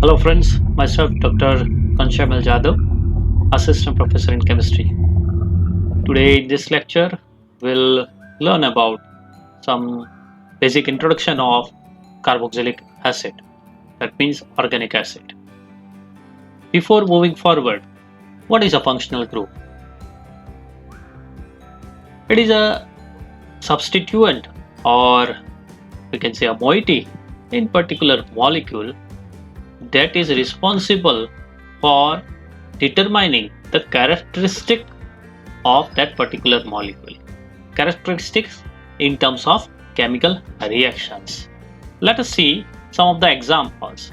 Hello friends, myself Dr. Kanshamal Jadhav, Assistant Professor in Chemistry. Today in this lecture, we'll learn about some basic introduction of carboxylic acid, that means organic acid. Before moving forward, what is a functional group? It is a substituent, or we can say a moiety in particular molecule that is responsible for determining the characteristic of that particular molecule. Characteristics in terms of chemical reactions. Let us see some of the examples.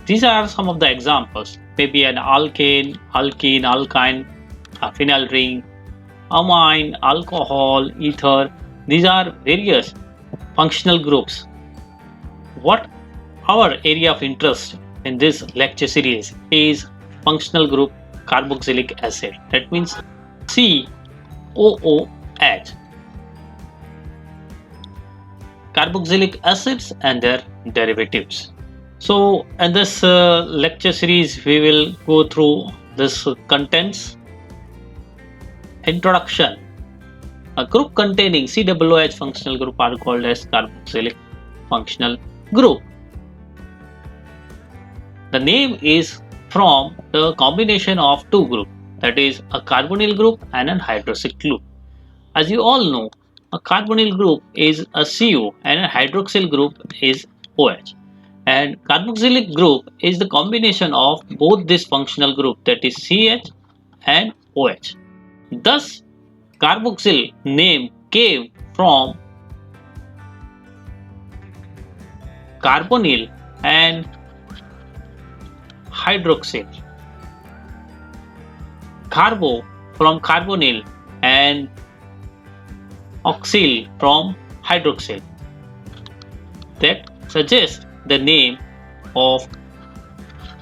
These are some of the examples. Maybe an alkane, alkene, alkyne, a phenyl ring, amine, alcohol, ether. These are various functional groups. What our area of interest in this lecture series is functional group carboxylic acid. That means COOH. Carboxylic acids and their derivatives. So in this lecture series we will go through this contents. Introduction. A group containing COOH functional group are called as carboxylic functional group. The name is from the combination of two groups, that is a carbonyl group and a hydroxyl group. As you all know, a carbonyl group is a CO and a hydroxyl group is OH. And carboxylic group is the combination of both this functional group, that is CH and OH. Thus, carboxyl name came from carbonyl and hydroxyl. Carbo from carbonyl and oxyl from hydroxyl. That suggests the name of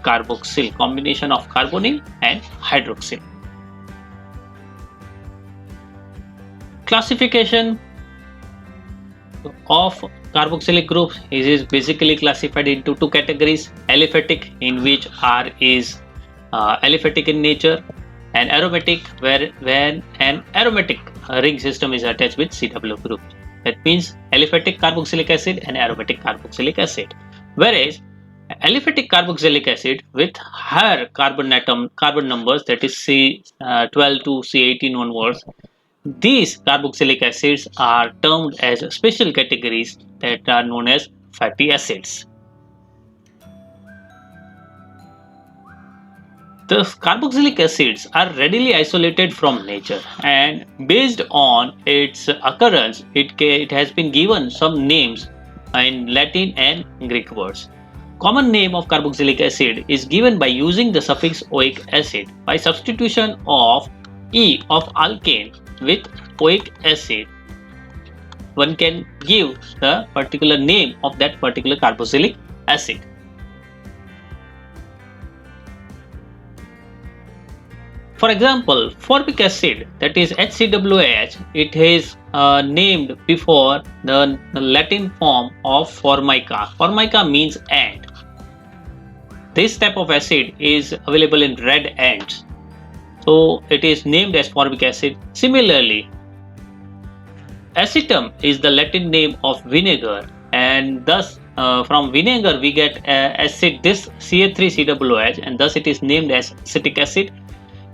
carboxyl, combination of carbonyl and hydroxyl. Classification of carboxylic groups is basically classified into two categories: aliphatic, in which R is aliphatic in nature, and aromatic, where when an aromatic ring system is attached with CW group. That means aliphatic carboxylic acid and aromatic carboxylic acid. Whereas aliphatic carboxylic acid with higher carbon numbers, that is C12 to C18 onwards, these carboxylic acids are termed as special categories that are known as fatty acids. The carboxylic acids are readily isolated from nature, and based on its occurrence, it has been given some names in Latin and Greek words. Common name of carboxylic acid is given by using the suffix oic acid. By substitution of E of alkane with oic acid, one can give the particular name of that particular carboxylic acid. For example, formic acid, that is HCOOH, it is named before the Latin form of formica. Formica means ant. This type of acid is available in red ants, so it is named as formic acid. Similarly, acetum is the Latin name of vinegar, and thus from vinegar we get acid, this CH3COOH, and thus it is named as acetic acid.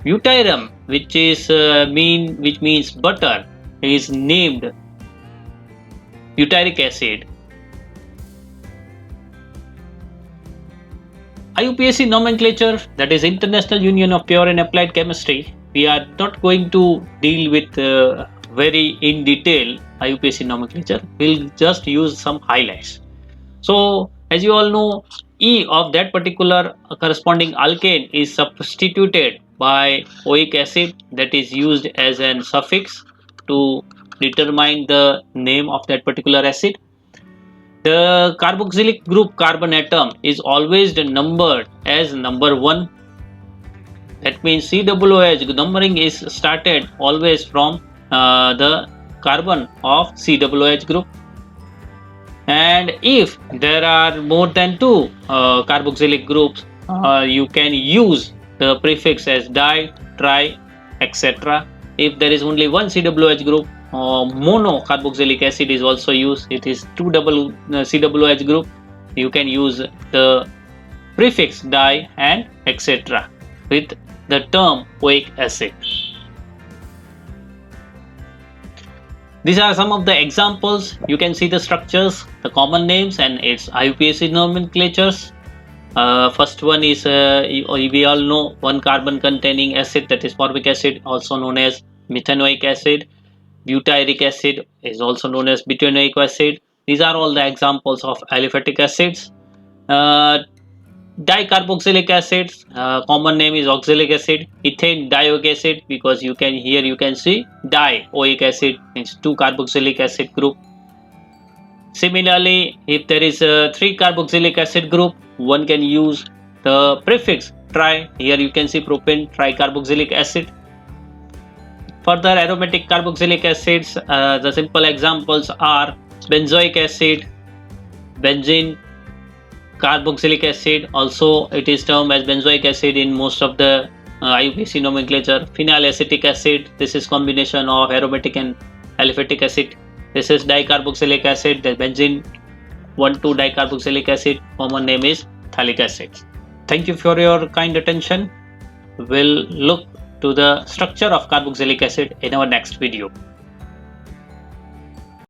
Butyrum, which means butter, is named butyric acid. IUPAC nomenclature, that is International Union of Pure and Applied Chemistry. We are not going to deal with very in detail IUPAC nomenclature. We'll just use some highlights. So, as you all know, E of that particular corresponding alkane is substituted by oic acid, that is used as an suffix to determine the name of that particular acid. The carboxylic group carbon atom is always numbered as number 1. That means COOH numbering is started always from the carbon of COOH group. And if there are more than two carboxylic groups, you can use the prefix as di, tri, etc. If there is only one COOH group, mono carboxylic acid is also used. It is two double COOH group. You can use the prefix di and etc. with the term oic acid. These are some of the examples. You can see the structures, the common names, and its IUPAC nomenclatures. First one is we all know one carbon containing acid, that is formic acid, also known as methanoic acid. Butyric acid is also known as butanoic acid. These are all the examples of aliphatic acids. Uh, Dicarboxylic acid, common name is oxalic acid. Ethane dioic acid, because you can see dioic acid means two carboxylic acid group. Similarly, if there is a 3 carboxylic acid group, one can use the prefix tri. Here you can see propane tricarboxylic acid. Further aromatic carboxylic acids, the simple examples are benzoic acid, benzene carboxylic acid, also it is termed as benzoic acid in most of the IUPAC nomenclature. Phenyl acetic acid, this is combination of aromatic and aliphatic acid. This is dicarboxylic acid, the benzene 1,2-dicarboxylic acid, common name is phthalic acid. Thank you for your kind attention. We'll look to the structure of carboxylic acid in our next video.